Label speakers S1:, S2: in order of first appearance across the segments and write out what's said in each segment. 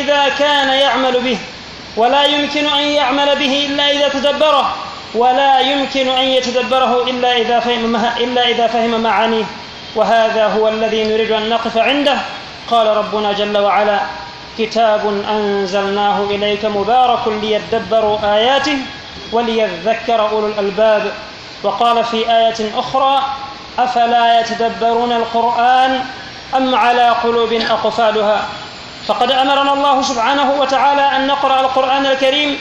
S1: إذا كان يعمل به، ولا يمكن أن يعمل به إلا إذا تدبره، ولا يمكن أن يتدبره إلا إذا فهم معانيه. وهذا هو الذي نريد أن نقف عنده. قال ربنا جل وعلا: كتاب أنزلناه إليك مبارك ليدبروا آياته وليذكر أولو الألباب. وقال في آية أخرى: أفلا يتدبرون القرآن أم على قلوب أقفالها. فقد أمرنا الله سبحانه وتعالى أن نقرأ القرآن الكريم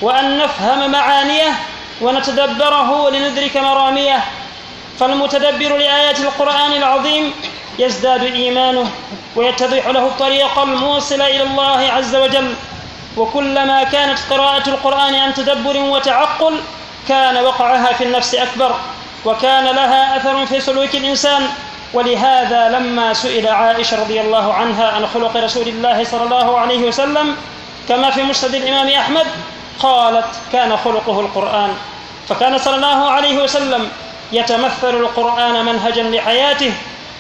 S1: وأن نفهم معانيه ونتدبره لندرك مراميه. فالمتدبر لآيات القرآن العظيم يزداد إيمانه ويتضح له الطريق الموصل إلى الله عز وجل. وكلما كانت قراءة القرآن عن تدبر وتعقل كان وقعها في النفس أكبر، وكان لها أثر في سلوك الإنسان. ولهذا لما سئل عائشة رضي الله عنها عن خلق رسول الله صلى الله عليه وسلم كما في مسند الإمام أحمد، قالت: كان خلقه القرآن. فكان صلى الله عليه وسلم يتمثل القرآن منهجا لحياته،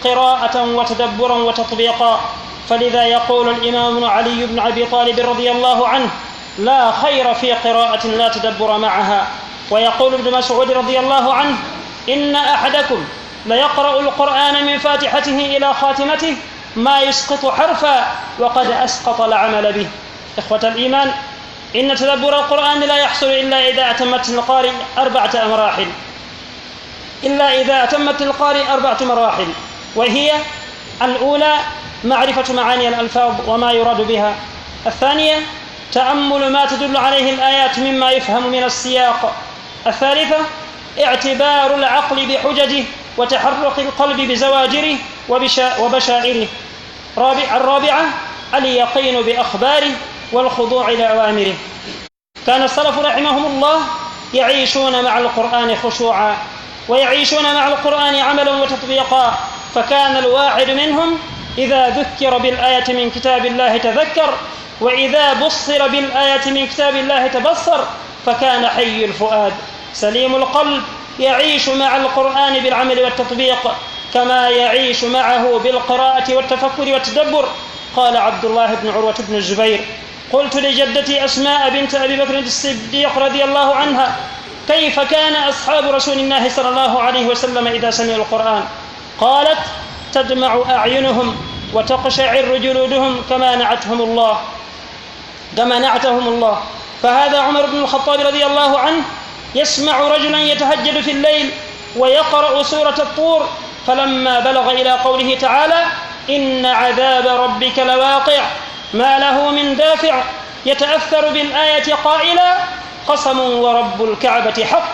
S1: قراءة وتدبرا وتطبيقا. فلذا يقول الإمام ابن علي بن أبي طالب رضي الله عنه: لا خير في قراءة لا تدبر معها. ويقول ابن مسعود رضي الله عنه: إن أحدكم ليقرأ القرآن من فاتحته إلى خاتمته ما يسقط حرفا وقد أسقط العمل به. إخوة الإيمان، إن تدبر القرآن لا يحصل إلا إذا أتمت القارئ أربعة مراحل، وهي: الأولى معرفة معاني الألفاظ وما يراد بها. الثانية تأمل ما تدل عليه الآيات مما يفهم من السياق. الثالثة اعتبار العقل بحججه وتحرك القلب بزواجره وبشائره. الرابعة اليقين بأخباره والخضوع لأوامره. كان السلف رحمهم الله يعيشون مع القرآن خشوعا، ويعيشون مع القرآن عملا وتطبيقا. فكان الواحد منهم إذا ذكر بالآية من كتاب الله تذكر، وإذا بصر بالآية من كتاب الله تبصر. فكان حي الفؤاد سليم القلب يعيش مع القرآن بالعمل والتطبيق كما يعيش معه بالقراءة والتفكر والتدبر. قال عبد الله بن عروة بن الزبير: قلت لجدتي أسماء بنت أبي بكر الصديق رضي الله عنها: كيف كان أصحاب رسول الله صلى الله عليه وسلم إذا سمعوا القرآن؟ قالت: تدمع أعينهم وتقشعر جلودهم كما نعتهم الله. فهذا عمر بن الخطاب رضي الله عنه يسمع رجلا يتهجد في الليل ويقرأ سورة الطور، فلما بلغ إلى قوله تعالى: إن عذاب ربك لواقع ما له من دافع، يتأثر بالآية قائلا: قسم ورب الكعبة حق.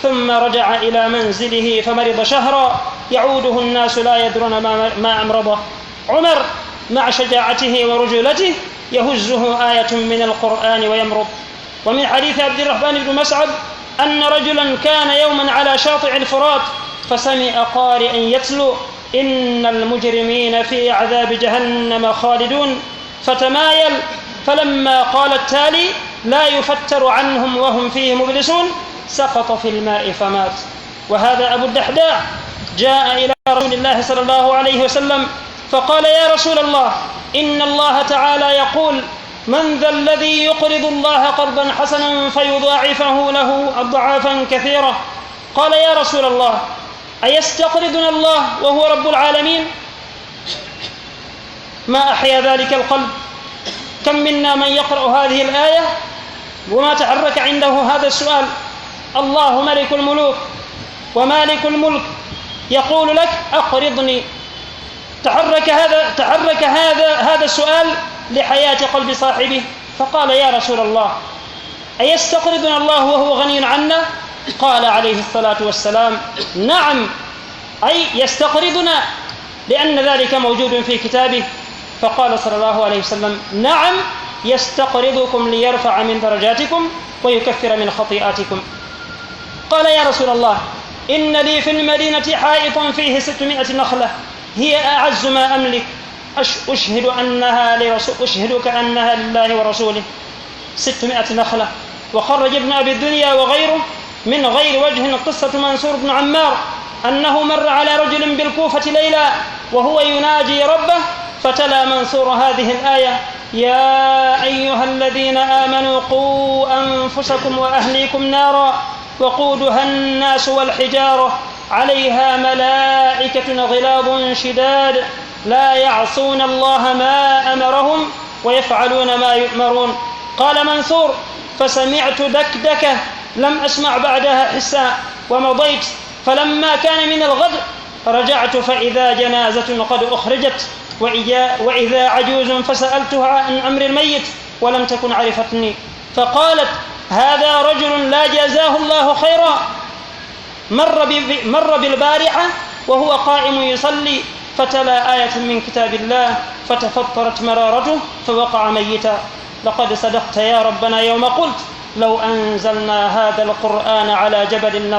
S1: ثم رجع إلى منزله فمرض شهرا يعوده الناس لا يدرون ما أمرضه. عمر مع شجاعته ورجولته يهزه آية من القرآن ويمرض. ومن حديث عبد الرحمن بن مسعد أن رجلا كان يوما على شاطئ الفرات فسمع قارئا يتلو: إن المجرمين في عذاب جهنم خالدون، فتمايل فلما قال التالي: لا يفتر عنهم وهم فيه مبلسون، سقط في الماء فمات. وهذا أبو الدحداح جاء إلى رسول الله صلى الله عليه وسلم فقال: يا رسول الله، إن الله تعالى يقول: من ذا الذي يقرض الله قرضا حسنا فيضاعفه له أضعافا كثيرة؟ قال: يا رسول الله، أيستقرضنا الله وهو رب العالمين؟ ما أحيا ذلك القلب. كم منا من يقرأ هذه الآية وما تحرك عنده هذا السؤال: الله ملك الملوك ومالك الملك يقول لك: أقرضني. تحرك هذا السؤال لحياة قلب صاحبه، فقال: يا رسول الله، أيستقرضنا الله وهو غني عنا؟ قال عليه الصلاة والسلام: نعم، أي يستقرضنا، لأن ذلك موجود في كتابه. فقال صلى الله عليه وسلم: نعم، يستقرضكم ليرفع من درجاتكم ويكفر من خطيئاتكم. قال: يا رسول الله، إن لي في المدينة حائط فيه 600 نخلة، هي أعز ما أملك، أشهدك أنها لله ورسوله. 600 نخلة. وخرج ابن أبي الدنيا وغيره من غير وجه قصة منصور بن عمار أنه مر على رجل بالكوفة ليلا وهو يناجي ربه، فتلا منصور هذه الآية: يا أيها الذين آمنوا قوا أنفسكم وأهليكم نارا وقودها الناس والحجارة عليها ملائكة غلاظ شداد لا يعصون الله ما أمرهم ويفعلون ما يؤمرون. قال منصور: فسمعت دكدكة لم أسمع بعدها حسا ومضيت، فلما كان من الغد رجعت فإذا جنازة قد أخرجت وإذا عجوز فسألتها عن أمر الميت ولم تكن عرفتني، فقالت: هذا رجل لا جزاه الله خيرا مر بالبارحة وهو قائم يصلي فتلا آية من كتاب الله فتفطرت مرارته فوقع ميتا. لقد صدقت يا ربنا يوم قلت: لو أنزلنا هذا القرآن على جبل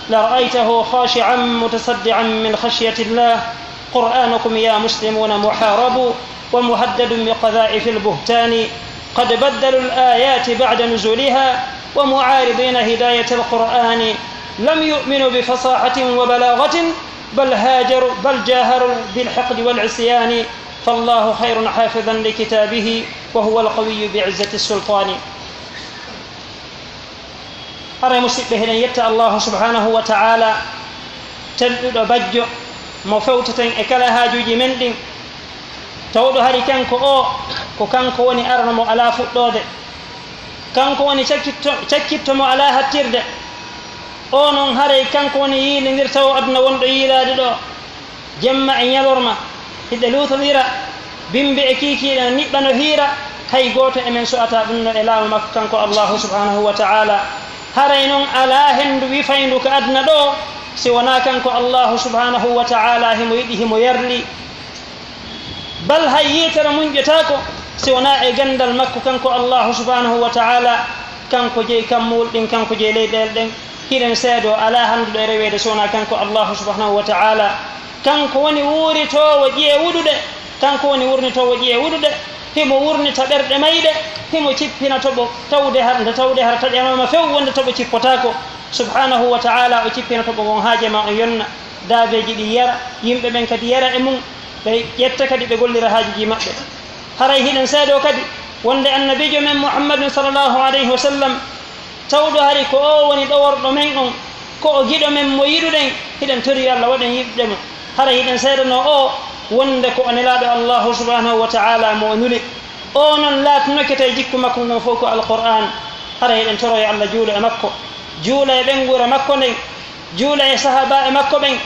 S1: لرأيته خاشعا متصدعا من خشية الله. قرآنكم يا مسلمون محارب ومهدد بقذائف البهتان، قد بدلوا الآيات بعد نزولها ومعارضين هداية القرآن، لم يؤمنوا بفصاحة وبلاغة بل جاهروا بالحقد والعصيان. فالله خير حافظا لكتابه وهو القوي بعزة السلطان. أرى مسيبه لن يتى الله سبحانه وتعالى تلد بجو مفوتة إكلا هاجوجي من دين tawɗo hari kanko o ko kanko woni arno mo ala fuɗɗode, kanko woni cakkittomo ala hattirde, o noon haray kanko woni yiilindirta o aduna wonɗo yiilade ɗo jemma e ñalorma hiɗe lutodira bimbe e kikiɗe niɓɓa no hiira, hay goto emen so'ata ɗum no e laamu makko kanko allahu subhanahu wa ta'ala. haray noon ala hendu wifaydu ko aduna ɗo si wona kanko allahu subhanahu wa ta'ala himo yiɗi himo yarli, bal hay yitere munƴetako si wona e gandal makko kanko allahu subhanahu wa ta'ala. kanko jeyi kammul ɗin, kanko jeyi leyɗele ɗen, hiɗen seedo ala handuɗo e rewede so wona kanko allahu subhanahu wa ta'ala. kanko woni wuritowo ƴeewuɗuɗe, kanko woni wurnitowo ƴeewuɗuɗe, himo wurnita ɓerɗe mayɗe, himo cippina toɓo tawde har taƴanoma few wonde toɓo cippotako subhanahu wa ta'ala. o cippina toɓo gon haaje ma o yonna, daabeji ɗi yara, yimɓe ɓen kadi yara e mum, ɓe ƴetta kadi ɓe gollira haajuji maɓɓe. haray hiɗen seedo kadi wonde annabijo men muhammadun sallllahu alayhi wa sallam tawɗo hari ko o woni ɗoworɗo men on, ko o giɗo men mo yiɗuɗen, hiɗen tori allah waɗen yiɗuɗe mo. haray hiɗen seedano o wonde ko o nelaɗo allahu subhanahu wa ta'ala mo o nuli, o noon laatnokete jikku makko ngon fof ko alqur'an. haray hiɗen toroye allah juulo e makko, juula e ɓengure makko nden, juula e sahaba e makko ɓen,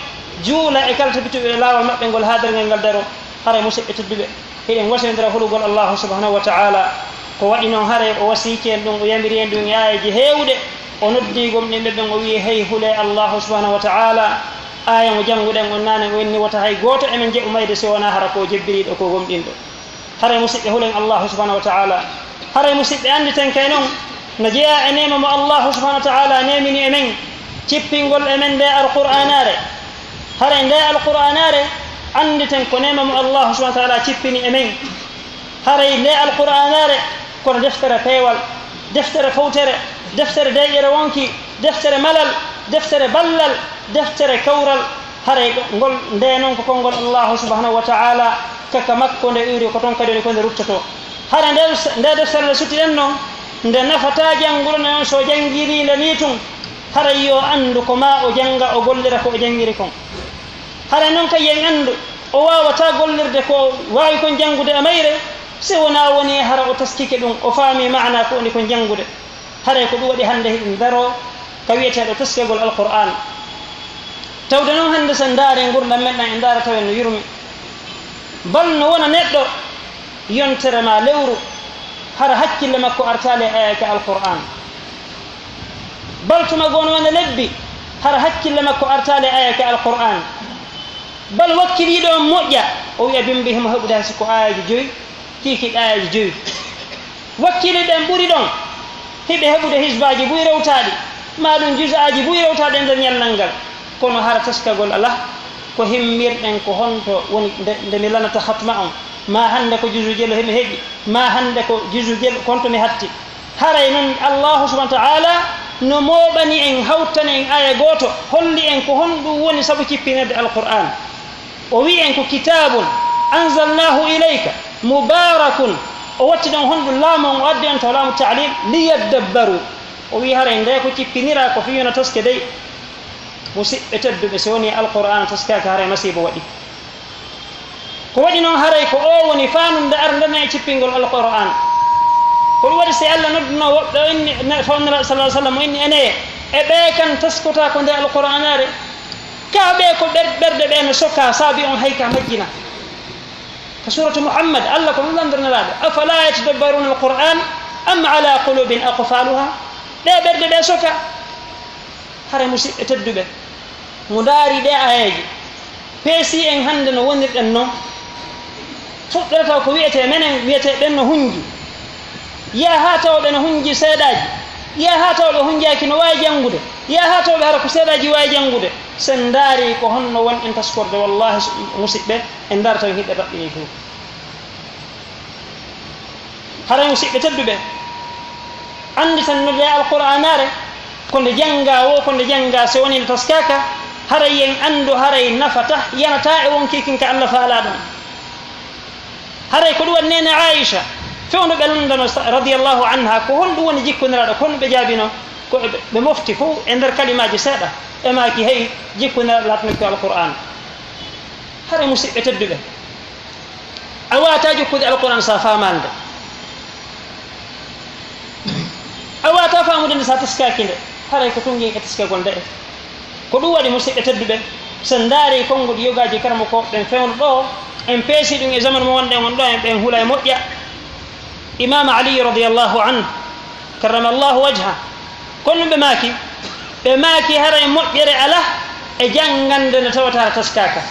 S1: juula e kala to bituɓe e laawol maɓɓe ngol haadargel ngal daro. haray musidɓe tedduɓe, hiɗen wasindira hulugol allahu subhanahu wa ta'ala. ko waɗi noon haray o wasiki en ɗum, o yamiri en ɗum e ayaji heewɗe, o noddigom ɗin ɓeɓen o wiye hey hule allahu subhanahu wa ta'ala. aya mo jannguɗen on nane o wenni wata hay goto emen jeɓu mayde so wona hara ko jebbiriɗo ko gomɗinɗo. haray musidɓe hulen allahu subhanahu wa ta'ala. haray musidɓe anditen kay noon no jeeya e nema mo allahu subhanahu wa ta'ala nemini emen cippingol emen nde alqur'anare. haray nde alqur'anare anditen ko nema mo allahu subhanahu wa ta'ala cippini emen. haray nde alqur'anare kono deftere peewal, deftere fawtere, deftere deƴƴere wonki, deftere malal, deftere ballal, deftere kawral. haray ngol nde noon ko konngol allahu subhanahu wa ta'ala, kaka makko nde uri ko toon kadi woni ko nde ruttoto. hara nde deftere nde suttiɗen noon nde nafata jannguɗo noon so janngirinde ni tun, haray yo anndu ko ma o jannga o gollira ko o janngiri kon. haray noon kay yen anndu o wawata gollirde ko wawi kon janngude e mayre si wona woni hara o taskike ɗum o faami maana ko woni kon janngude. haray ko ɗum waɗi hannde hiɗum daro ka wiyeteɗo taskegol alqur'an. tawde noon hannde sen ndaare gurdam meɗɗen e ndaara tawen no yurmi, bal no wona neɗɗo yontere ma lewru hara hakkille makko artale ayaka alqur'an, bal tuma gono wona lebbi hara hakkille makko artale ayaka alqur'an, bal wakkiliɗo on moƴƴa o wiya bimbi himo heɓude hay siko ayaji 5 kikiɗe ayaji 5. wakkili ɗen ɓuri ɗon hiɓe heɓude hisbaji buy rewtaɗi, maɗum jus aji buy rewtaɗe nder ñallal ngal. kono hara taskagol ala ko himmirɗen ko honto woni nde mi lanata hatma on, ma hande ko jusu jelo hemi heɓi, ma hande ko jusu jelo konto mi hatti. haray noon allahu subhanahu wa ta'ala no moɓani en hawtani en aya goto holli en ko honɗum woni sabu cippinede alqur'an. o wi en ko kitabun anzalnahu ilayka mubarakun o watti ɗon honɗum laamu on o addi on to laamu ta'lim liyaddabbaru o wi haray nde ko cippinira ko fiyona toske dey musidɓe tedduɓe so woni alqur'ana toskaka haray masibo waɗi ko waɗi noon haray ko o woni fanunde ardana e cippingol alqur'an ko ɗum waɗi si allah nodduno woɓɓe o inni fawnira sallah sallam o inni ene e ɓe kan taskota ko nde alqur'anare ka ɓe ko ɓerɗe ɓe no sokka saabi on hayka majjina ko suratu muhammad allah ko ɗum landirniraɓe afala yatadabbaruna alqur'an am ala qulubin aqfaluha ɗe ɓerɗe ɓe soka hara musidɓe tedduɓe mo daari ɗe ayeji peesi en hannde no wonirɗen noon fuɗɗorata ko wiyete menen wiyete ɓen no hunji yiya ha tawɓe no hunji seeɗaji yiya ha tawɓe hunjaki no wawi janngude yiya ha tawɓe hara ko seeɗaji wawi janngude sen daari ko honno won en taskorde wallahi musidɓe en daara taw hiɓɓe raɓɓini fof hara musidɓe tedduɓe andi tan node alqur'anare konde janga wo konde janga so woni nde taskaka haray en andu haray nafata yanata e wonki kinka allah faala ɗum haray ko ɗum waɗi nene aicha fewno ɓe londano radiallahu anha ko honɗum woni jikkoniraɗo ko honɗum ɓe jaabino ko ɓe mofti fof e nder kalimaji seeɗa ɓe maki hey jikkoniraɗo latmi ko alqur'an haray musidɓe tedduɓe a wata jokkude alqur'an sa famande a wata famude nde sa taskaki nde haray ko tungi e taskagol nde ko ɗum waɗi musidɓe tedduɓe sen daari konngol yogaji karama ko ɓen fewno ɗo en peesi ɗum e zaman mo wonɗen won ɗo en ɓen huula e moƴƴa imam ali radiallahu anhu karrama allahu wajha kono ɓe maaki hara e moƴƴere ala e janngande nde tawata hara taskaka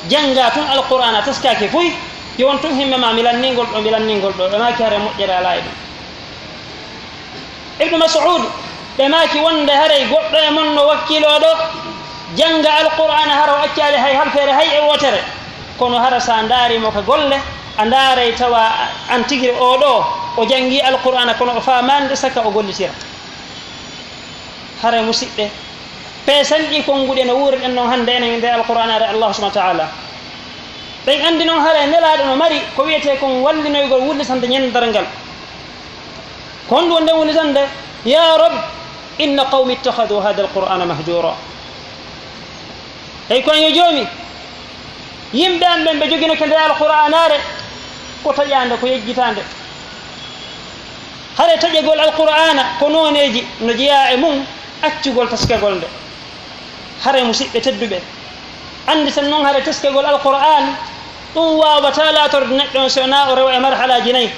S1: jannga tun alqur'ana taskaki fuy yowon tun himme ma milanningol ɗo ɓe maaki hara e moƴƴere ala e ɗum ibnu mas'ud ɓe maaki wonde haray goɗɗo e mon no wakkiloɗo jannga alqur'ana hara o accade hay halfere hay e wotere kono hara sa daarimo ka golle a ndaaray tawa an tigiri oɗo o jangi alqur'ana kono o famande saka o gollitira haray musidɓe peesan ɗi konnguɗi no wuuriɗen noon hannde enen nde alqur'ana are allah subahana taala ɓen anndi noon haray nelaɗo no mari ko wiyete kon wallinoygol wullitande ñandal ngal ko honɗum wonde wullitande ya rab inna qawmi ittahadu hada alqur'ana mahjura hey kon yo joomi yimɓe an ɓen ɓe jogino ke nde alqur'anare ko taƴande ko yejjitande hare taƴegol alqur'ana ko noneji no jeeya e mum accugol taskegol nde hare musidɓe tedduɓe andi tan noon hare taskegol alqur'an ɗum wawata latorde neɗɗo so na o rewa e marhalaji nayyi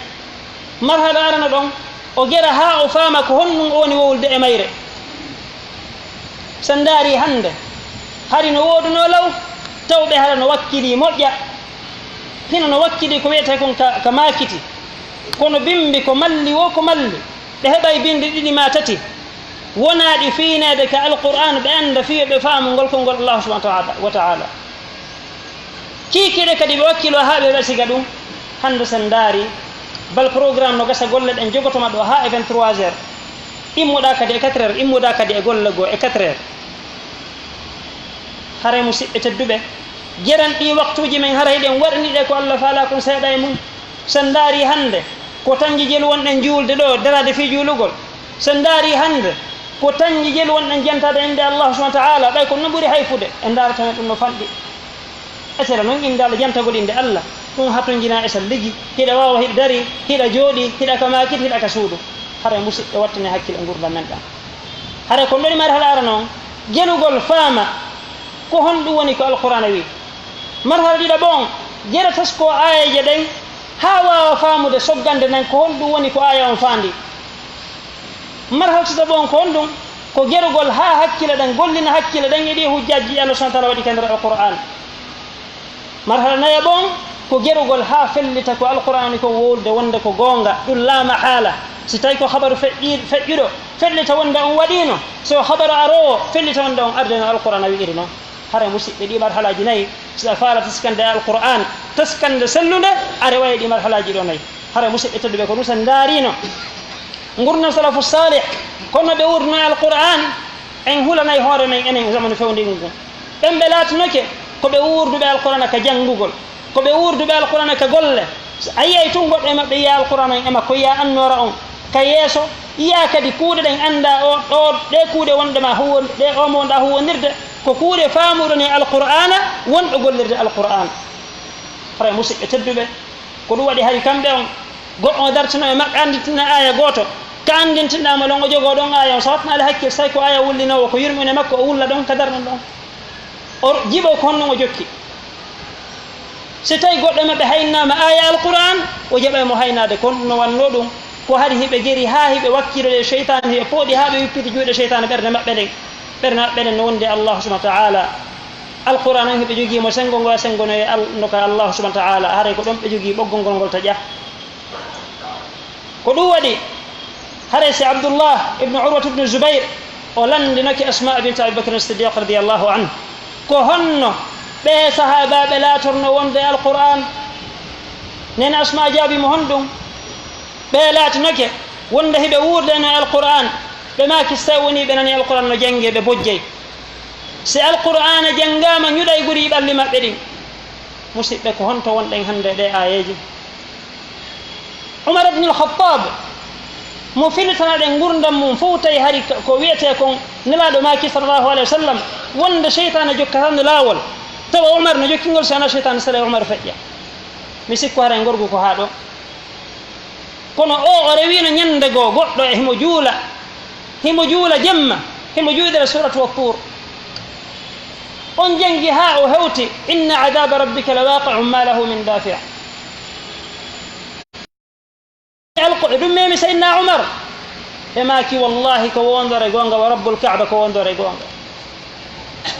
S1: marhala arana ɗon o gera ha o faama ko honɗum o woni wowlde e mayre sen daari hande hari no woduno law tawɓe hara no wakkili moƴƴa hino no wakkili ko wiyete kon ka makiti kono bimbi ko malli wo ko malli ɓe heɓay bindi ɗiɗi ma tati wonaɗi fiinede ka alqur'an ɓe anda fiyo ɓe faamu ngol kolngol allahu subahana wa taala kiikiɗe kadi ɓe wakkilo ha ɓe ɓesiga ɗum hande sen daari bal programme no gasa golle ɗen jogotoma ɗo ha e 23 heures immoɗa kadi e 4 heures immoɗa kadi e golle goo e 4 heures haray musidɓe tedduɓe jeran ɗi waktuji men haray ɗen waɗaniɗe ko allah faala kon seeɗa e mum sen daari hande ko tanji jelu wonɗen juulde ɗo darade fi juulugol sen daari hande ko tanji jelu wonɗen jantade inde allah subahana taala ɓay ko no ɓuuri hayfude en daaratamen ɗum no fanɗi esere noon inde allah jantagol inde allah ɗum hatojina esal ligi hiɗa wawa hiɗa dari hiɗa jooɗi hiɗa ka makit hiɗa ka suudu haray musidɓe wattane hakkille e gurdam men ɗam haray ko ɗoni marhala ara noon jelugol faama ko honɗum woni ko alqur'ana wi marhala ɗiɗa ɓon jera tasko ayaje ɗen ha wawa faamude soggande nan ko honɗum woni ko aya on faandi marhala tita ɓon ko honɗum ko gerugol ha hakkille ɗen gollina hakkille ɗen e ɗi hujjaji allah subahana taala waɗi ka nder alqur'an marhala naya ɓon ko gerugol ha fellita ko alqur'an ko wolde wonde ko gonga ɗum la mahala si tawi ko habaru feƴƴuɗo fellita wonde on waɗino so habaru arowo fellita wonde on ardeno alqur'an a wi'iri noon hara musidɓe ɗi marhalaji nayyi siɗa faala taskande alqur'an taskande sellude are wayi ɗi marhalaji ɗo nayyi hara musidɓe tedduɓe ko ɗum sen daarino gurdam salafu salih kono ɓe wurno alqur'an en hulanayi hoore men enen zamanu fewndingu ngu ɓen ɓe laatinoke ko ɓe wurduɓe alqur'ana ka janngugol ko ɓe wurduɓe alqur'ana ka golle a yiyay tun goɗɗo e maɓɓe yiya alqur'ana en ema ko yiya annora on ka yeeso yiya kadi kuuɗe ɗen annda o ɗe kuuɗe wonɗema ɗe omo wonɗa huwondirde ko kuuɗe faamuɗon e alqur'ana wonɗo gollirde alqur'an hara musidɓe tedduɓe ko ɗum waɗi hay kamɓe on goɗɗo o dartino e maɓɓe anditina aya gooto ka andintinɗama ɗon o jogoo ɗon aya on so watno ala hakkille so tawi ko aya wullinowo ko yurmine makko o wulla ɗon ka darɗon ɗon o jiɓo ko honɗon o jokki so tawi goɗɗo maɓɓe haynnama aya alqur'an o jaɓay mo haynade kon no wanno ɗum ko hari hiɓe geri ha hiɓe wakkiloɗe cheytane hiɓe pooɗi ha ɓe wippiti juuɗe cheytane ɓerde maɓɓe ɗen no wondi allah subahana wa taala alqur'an on hiɓe joguimo sengo ngo sengono e no ka allah subahana wa taala haray ko ɗon ɓe jogui ɓoggol ngol ngol taƴa ko ɗum waɗi haray si abdoullah ibnu urwat ibnu zoubayr o landinoke asma binte abibacre siddiq radiallahu anhu ko honno ɓe sahabaɓe laatorno wonde alqur'an nene asma jaabimo hon ɗum ɓe laatinoke wonde hiɓe wurdeno alqur'an ɓe maki so tawi woni ɓe nani alqur'an no jangge ɓe bojjey si alqur'ana janngama ñuɗay guri ɓalli maɓɓe ɗin musidɓe ko honto wonɗen hannde ɗe ayeji umar ibne alkhatab mo filtana ɗen gurdam mum fof tawi hari ko wiyete kon nelaɗo maki sallllahu alayhi wa sallam wonde cheytane jokkatano laawol tawa umar no jokkingol so ana cheytane sala umar feƴƴa mi sikku hara gorgu ko haa ɗo kono o rewino ñande goo goɗɗo e himo juula jemma himo juuɗira suratu wattur on jangi ha o hewti inna adaba rabbika la waqi'un ma lahu min dafi' ɗum memi sayyidina umar e maki wallahi ko wondore gonga wa rabbul ka'ba ko wondore gonga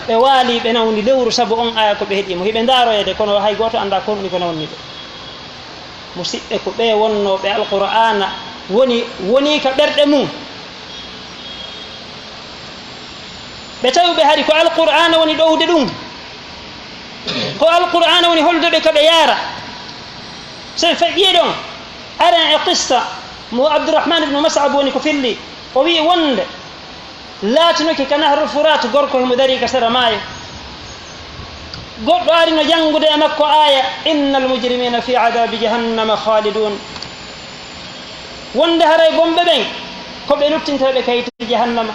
S1: ɓe waali ɓe nawni lewru sabu on aya ko ɓe heeɗimo hiɓe ndaroyede kono hay goto anda ko woni ko nawni ɓe musidɓe ko ɓe wonnoɓe alqur'ana woni ka ɓerɗe mum ɓe tawiɓe hari ko alqur'ana woni ɗowde ɗum ko alqur'ana woni holduɓe ko ɓe yaara sen feƴƴi ɗon aren e qissa mo abdourahmane ibnu mas'ab woni ko filli o wi wonde laatinoke ka nahru furat gorko himo dari ka sera maayo goɗɗo ari no janngude e makko aya inna almujrimina fi adabi jahannama khalidun wonde haray gomɓe ɓen ko ɓe luttinteɓe kayiti jahannama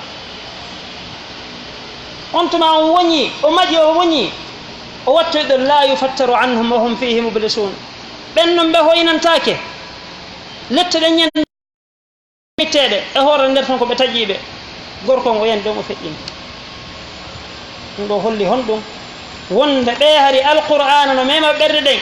S1: on tuma on woñi o maƴi o woñi o wattoyɗo la yufattaru anhum wa hum fihi mublisun ɓen noon ɓe hoynantake lette ɗen ñanmitteɗe e hoore nder ton ko ɓe taƴiɓe gorko on o yani ɗon o feƴƴini ɗum ɗo holli hon ɗum wonde ɓe hari alqur'ana no mema ɓerde ɗen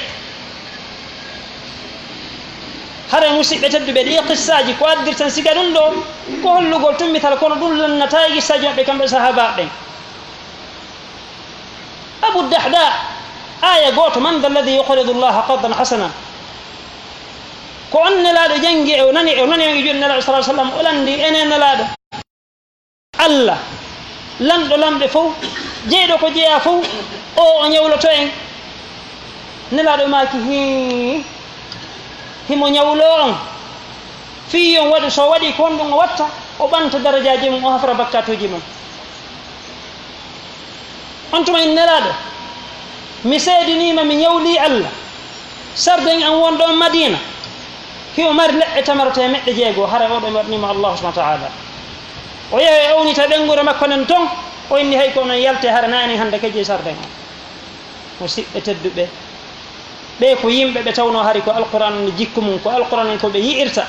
S1: hara musidɓe tedduɓe ɗi qissaji ko addirtan siga ɗum ɗo ko hollugol tummital kono ɗum lannata e qissaji maɓɓe kamɓe sahabaɓe ɓen abu dahda aya goto man da alladi yuqridu llaha qardan hasana ko on nelaɗo jangi o nani on e juuɗe nelaɗo sa sallam o landi enen nelaɗo allah lanɗo lamɓe fof jeyɗo ko jeeya fof o ñawloto en nelaɗo maki himo ñawlo on fi on waɗi so waɗi ko wonɗum o watta o ɓanta darajaji mum o hafra bakkatuji mum on tuma en nelaɗo mi seedinima mi ñawli allah sarden an wonɗo on madina himo mari leɗɗe tamarata e meɗɗe jeegoo hara oɗo mi waɗnima allahu subahana wa taala o yehi e ownita ɓengure makko nen ton o inni hay ko onon yalte hara nani hannde kajji sarden o musidɓe tedduɓe ɓe ko yimɓe ɓe tawno hari ko alquran ne jikku mum ko alquran en ko ɓe yi'irta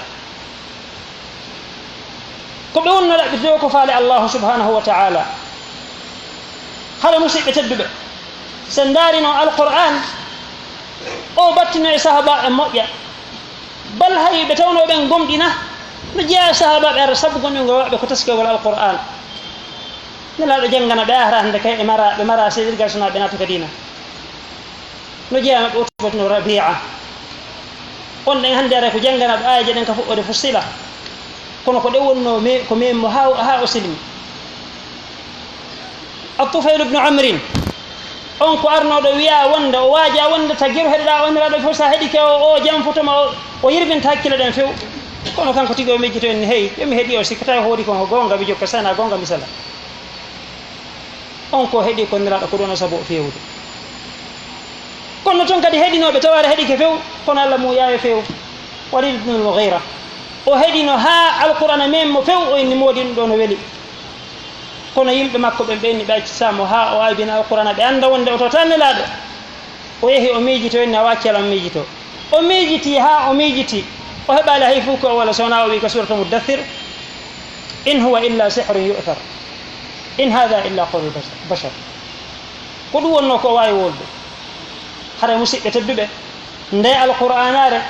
S1: ko ɓe wonno ɗaɓɓitde ko faale allahu subhanahu wa taala hara musidɓe tedduɓe sen daarino alquran o battino e sahabaɓe moƴƴa bal hay ɓe tawno ɓen gomɗina no jeeya sahabaɓe ara sabu gonɗingo waɓe ko taskegol alquran nelaɗo janngana ɓe ara hannde kay ɓe mara seedirgal sona ɓe naata ka dina no jeeya maɓe utbatino rabia on ɗen hannde ara ko jannganaɓe ayaji ɗen ka fuɗɗode fussila kono ko ɗe wonno ko memo ha o silmi atufayl ibnu amrin on ko arnoɗo wiya wonde o waaja wonde taggiru heɗoɗa oniraɗo fof sa heeɗike o jam fotoma o yirbinta hakkille ɗen few kono kanko tigi o mejjito en hey yomi heeɗi o sikkata hoori kon ko gonga mi jokka sana gonga misala on ko heeɗi ko niraɗo ko ɗon o sabu o fewde kono toon kadi heɗinoɓe taware heeɗi ke few kono Allah mu yawe few Walid ibn al-Mughira o heɗino ha alqur'ana men mo few o inni moodi ɗum ɗo no weeli kono yimɓe makko ɓe ɓenni ɓe accitamo ha o aybina alqur'ana ɓe anda wonde o to tan nelaɗo o yeehi o miijito inni a wakki alam miijito o miijiti ha o miijiti o heɓali hay fuu ko o walla sowna o wi ko suratu muddathir in huwa illa sihrun yu'thar in hada illa qawlu bashar ko ɗum wonno ko wawi wolde hara musidɓe tedduɓe nde alqur'anare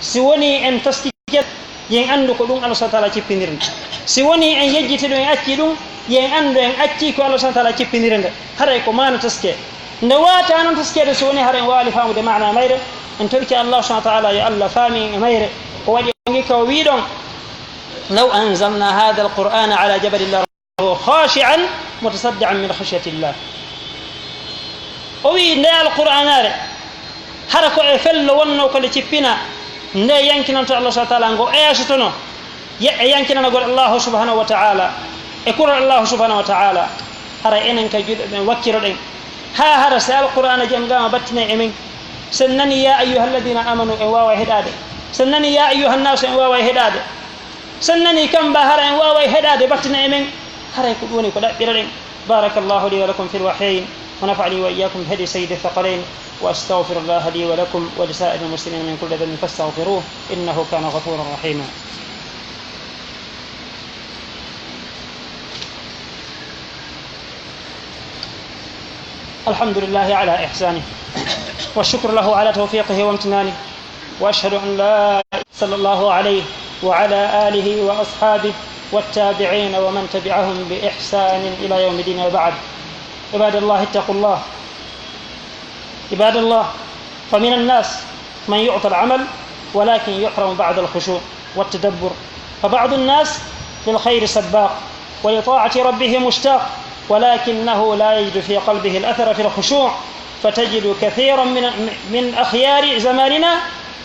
S1: si woni en taskiket yen andu ko ɗum Allah subhanahu wa ta'ala cippinirnde si woni en yejjiti ɗum en acci ɗum yen andu en acci ko Allah subhanahu wa ta'ala cippinirnde haray ko mana taske nde wata noon taskede so woni hara en waali famude mana mayre en torki Allah subhanahu wa ta'ala yo Allah faami e mayre o waɗi o gikka o wiɗon law anzalna hada alqur'ana ala jabalin lahu khashi'an mutasaddian min khashyati llah o wi nde alqur'anare hara ko e fello wonno ko nde cippina nde yankinanto Allah subhanahu wa ta'ala ngo eesotono e yankinanagol Allah subhanahu wa ta'ala e kural Allah subhanahu wa ta'ala hara enen ka juɗe ɓen wakkiro ɗen ha hara so alqur'ana janngama battina e men sen nani ya ayyuha alladina amanu en wawa heɗade sen nani ya ayyuha nnasu en wawa heɗade sen nani kamba hara en wawa heɗade battina e men haray ko ɗum woni ko ɗaɓɓira ɗen barakallahu li wa lakum fi lwahyain ونفعني وإياكم بهدي سيد الثقلين وأستغفر الله لي ولكم ولسائر المسلمين من كل ذنب فاستغفروه إنه كان غفورا رحيما الحمد لله على إحسانه والشكر له على توفيقه وامتنانه وأشهد أن لا إله صلى الله عليه وعلى آله وأصحابه والتابعين ومن تبعهم بإحسان إلى يوم الدين وبعد عباد الله اتقوا الله عباد الله فمن الناس من يعطى العمل ولكن يحرم بعد الخشوع والتدبر فبعض الناس للخير سباق ولطاعة ربه مشتاق ولكنه لا يجد في قلبه الأثر في الخشوع فتجد كثيرا من أخيار زماننا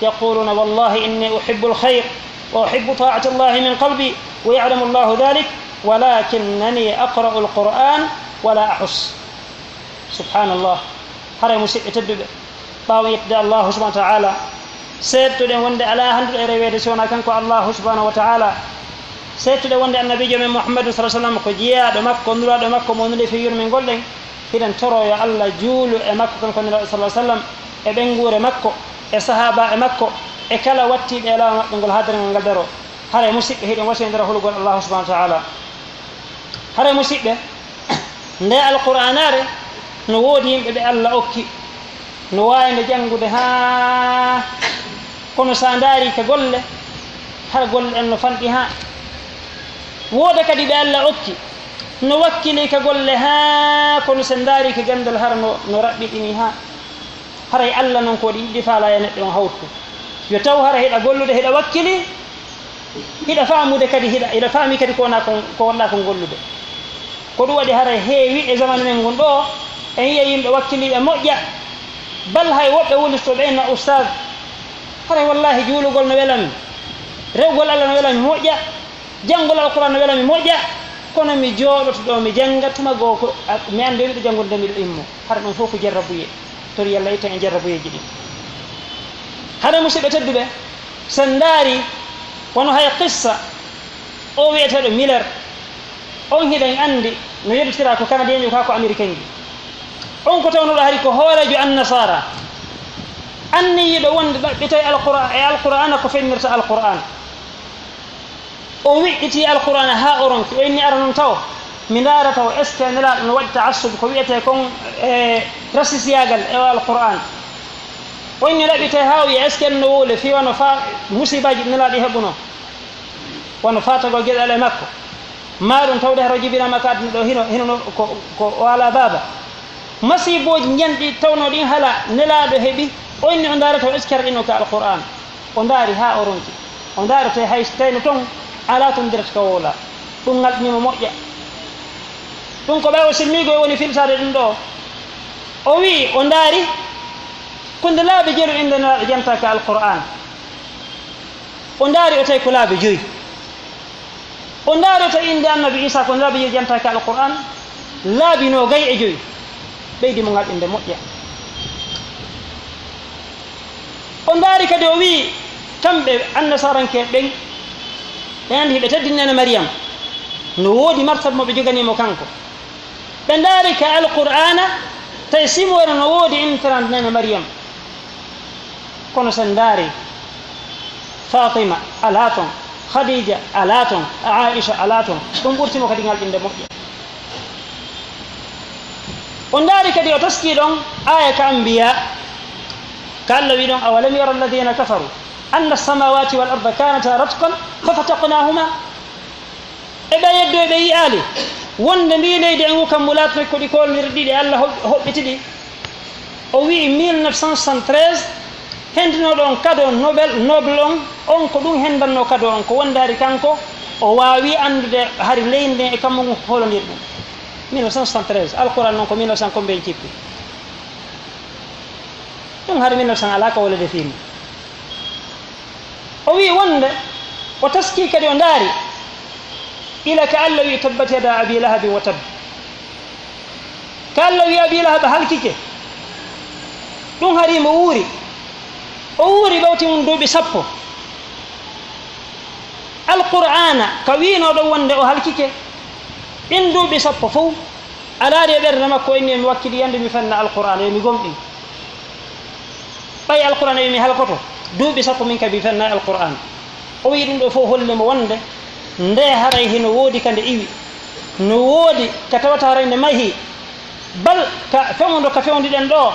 S1: يقولون والله إني أحب الخير وأحب طاعة الله من قلبي ويعلم الله ذلك ولكنني أقرأ القرآن ولا أحس سبحان الله هذا مسيء تدب باو يتدى الله سبحانه وتعالى سيدت دي وند على هند ريويد سونا كانكو الله سبحانه وتعالى سيدت دي وند النبي جميع محمد صلى الله عليه وسلم كو جيا دو مكو نورا دو مكو مونلي في يور من غولدن هيدن تورو يا الله جولو e makko kanko nura صلى الله عليه وسلم e bengure makko e sahaba e makko e kala watti be la mabbe ngol hadare ngal daro hare musidbe hidon wasindira hulugol Allah subhanahu wa ta'ala hare musidbe nde alqur'anare no woodi yimɓe ɓe Allah okki no wayde jangude ha kono sa ndaari ka golle har golle en no fanɗi ha wooda kadi ɓe Allah okki no wakkili ka golle ha kono sa ndaari ka gandal har no raɓɓiɗini ha haray Allah noon ko waɗi yiɗi faala e neɗɗo on hawtu yo taw hara hiɗa gollude hiɗa wakkili hiɗa faamude kadi hiɗa faami kadi ko wonna ko gollude ko ɗum waɗi hara heewi e zamanu men ngon ɗo en yiya yimɓe wakkiliɓe moƴƴa bal hay woɓɓe wulito ɓenna oustad haray wallahi juulugol no welami rewgol Allah no welami moƴƴa janngol alquran no welami moƴƴa kono mi jooɗoto ɗo mi jannga tuma goo ko mi ande wiɗo janngude miɗo immo hara ɗum fof ko jarrabuye tori Allah itta en jarrabuyeji ɗi hara musidɓe tedduɓe sen ndaari wono hay qissa o wiyeteɗo Miller on hiɗen andi no yeddotira ko canadien jo ka ko américain ji on ko tawnoɗo hari ko hoorejo annasara anniyiɗo wonde ɗaɓɓitoye alqur'ana ko fennirta alqur'an o wiɗɗiti alqur'ana ha o ronki o inni ara noon taw mi ndaara taw est ce que nelaɗo no waɗi taassub ko wiyete kon rasisiyagal e alqur'an o inni ɗaɓɓite ha o wiya est ce que no wuule fi wono fa musibaji nelaɗo heɓuno wono fatago gueɗal e makko ma ɗum tawde haro jibinama ka aduna ɗo hino ko wala baba masiboji janɗi tawno ɗin haala nelaɗo heeɓi o inni o ndaara taw est ce que arɗino ka alqur'an o ndaari ha o ronki o ndaara tawi hay tawno toon ala toon dirata ka woola ɗum ngalɗinimo moƴƴa ɗum ko ɓewo silmigo woni filtade ɗum ɗo o wi o ndaari konde laabi jeelu inde nelaɗo janta ka alqur'an o ndaari o tawi ko laabi joyi o ndaari to inde annabi Isa ko laabi jeelu janta ka alqur'an laabi no gayi e joyi ɓeydi mo ngal inde moƴƴa on daari kadi o wi kamɓe annasaranke ɓen ɓe andi ɓe teddinene Maryam no woodi martaba mo ɓe joganimo kanko ɓe ndaari ka alqur'ana tawi simore no woodi intrant nene Maryam kono sen ndaari Fatima ala ton Khadija ala ton Aisha ala ton ɗum ɓurtimo kadi ngalɗinde moƴƴe on ndaari kadi o taski ɗon aya ka anbiya ka Allah wi ɗon awalam yara alladina kafaru anna alsamawati wal arda kanata ratqan fafataqnahuma e ɓe yeddo e ɓe yiyaali wonde ndi leydi en kam mo laatno ko ɗi kolnir ɗiɗi Allah hoɓɓiti ɗi o wi 1973 hendinoɗo on cadeau noble on ko ɗum hendanno cadeau on ko wondari kanko o wawi andude hari leydi ndi e kammo ngu holodir ɗum 1973 alquran noon ko 1900 ko mbeyen cippi ɗum hari 1900 ala ka wolede fini o wi wonde o taski kadi o ndaari ila ka Allah wi tabbat yada abi lahabi wa tab ka Allah wi abi lahab halkike ɗum hari mo wuuri o wuuri ɓawti mum duuɓi 10 alqur'ana ka winoɗo wonde o halkike ɗin duuɓi 10 fof alaari e ɓerde makko inni mi wakkili yande mi fenna alqur'ana yomi gomɗin ɓay alqur'ana yomi halkoto duuɓi 10 min kabi fenna alqur'ana o wi ɗum ɗo fof hollimo wonde nde haray hino woodi ka nde iwi no woodi ka tawata haray nde mahi bal ka fewndo ka fewndiɗen ɗo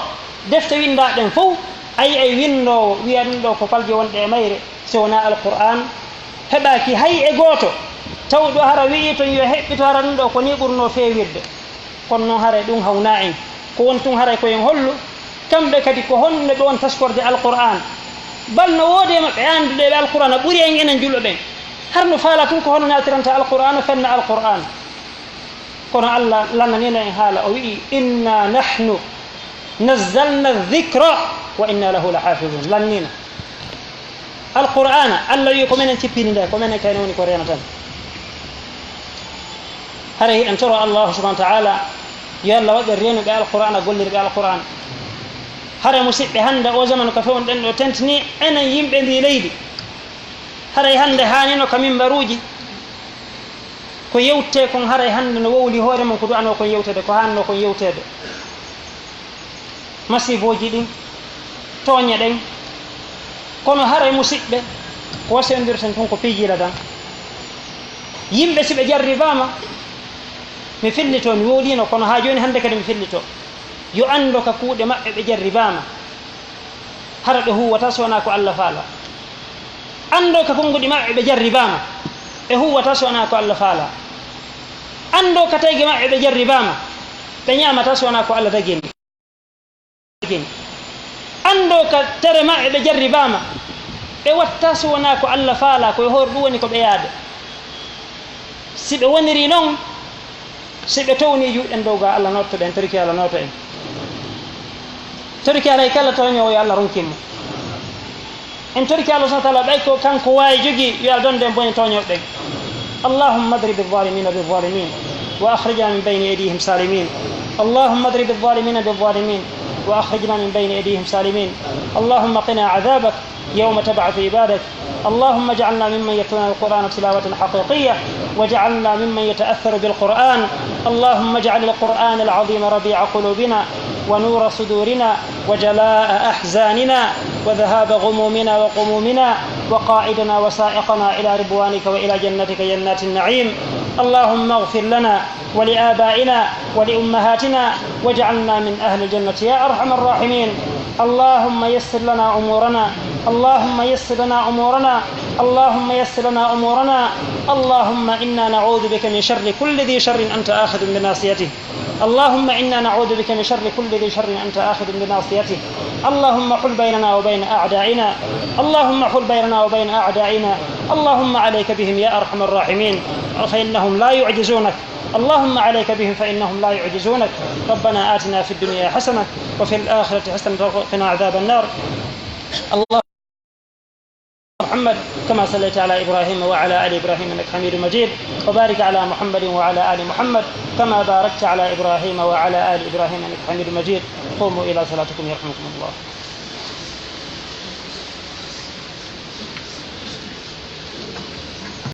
S1: defte windaɗen fof ayi ay windowo wiya ɗum ɗo ko falje wonɗe e mayre so wona alqur'an heɓaki hay e gooto tawɗo hara wi'i ton yo heɓɓito hara ɗum ɗo ko ni ɓurno feewirde kono noon haray ɗum hawna en ko won tun haray koyen hollu kamɓe kadi ko honno ɓe won taskorde alqur'an bal no woodi e maɓɓe anduɗe ɓe alqur'an a ɓuri en enen julɗo ɓen har no faala tun ko hono naltiranta alqur'an fenna alqur'an kono Allah lannanino en haala o wi'i inna nahnu nazzalna dhikra wa inna lahu lahafizun lannina alqur'ana Allah wi ko menen cippini nde ko menen kayne woni ko rena tan haray en toro Allah subhanahu wa ta'ala yo Allah waɗe renuɓe alqur'ana gollirɓe alqur'an hara musidɓe hande o zamanu ko fewnoɗen ɗo tentini enen yimɓe ndi leydi haray hande hanino ka mimbaruji ko yewte kon haray hande no wowli hoore mum ko du'ano kon yewtede ko hanno kon yewtede masiboji ɗin tooña ɗen kono haray musidɓe ko wasendirten ton ko pijila tan yimɓe si ɓe jarribama mi fillito mi wolino kono ha joni hande kadi mi fillito yo ando ka kuuɗe maɓɓe ɓe jarribama hara ɓe huwata so wona ko Allah faala ando ka konguɗi maɓɓe ɓe jarribama ɓe huwata so wona ko Allah faala ando ka tayge maɓɓe ɓe jarribama ɓe ñamata so wona ko Allah tagini ando ka tere maɓɓe ɓe jarribama ɓe watta so wona ko Allah faala koye hoore ɗum woni ko ɓe yaade si ɓe woniri noon si ɓe towni juuɗen dow ga Allah notto ɓen toriki Allah noto en toriki Allah kala tawñowo yo Allah ronkinmo en toriki Allah subhanahu wa ta'ala ɓay ko kanko wawi jogui yo Allah donde en boni tawñoɓe ɓen allahumma adrib adh-dhalimina bil-zalimin wa akhrijna min bayni aydihim salimin allahumma adrib adh-dhalimina bil-zalimin وأخرجنا من بين أيديهم سالمين اللهم قنا عذابك يوم تبعث عبادك اللهم اجعلنا ممن يتلون القرآن تلاوة حقيقية واجعلنا ممن يتأثر بالقرآن اللهم اجعل القرآن العظيم ربيع قلوبنا ونور صدورنا وجلاء أحزاننا وذهاب غمومنا وقمومنا وقائدنا وسائقنا إلى رضوانك وإلى جنتك جنات النعيم اللهم اغفر لنا ولآبائنا ولأمهاتنا واجعلنا من أهل الجنة يا أرحم الراحمين اللهم يسر لنا أمورنا اللهم يسر لنا أمورنا اللهم يسر لنا أمورنا اللهم إنا نعوذ بك من شر كل ذي شر أنت آخذ بناصيته اللهم إنا نعوذ بك من شر كل ذي شر أنت آخذ بناصيته اللهم حل بيننا وبين أعدائنا اللهم حل بيننا وبين أعدائنا اللهم عليك بهم يا أرحم الراحمين فإنهم لا يعجزونك اللهم عليك بهم فإنهم لا يعجزونك ربنا آتنا في الدنيا حسنة وفي الآخرة حسنة وقنا عذاب النار اللهم محمد كما صليت على إبراهيم وعلى آل إبراهيم إنك حميد مجيد وبارك على محمد وعلى آل محمد كما باركت على إبراهيم وعلى آل إبراهيم إنك حميد مجيد قوموا إلى صلاتكم يرحمكم الله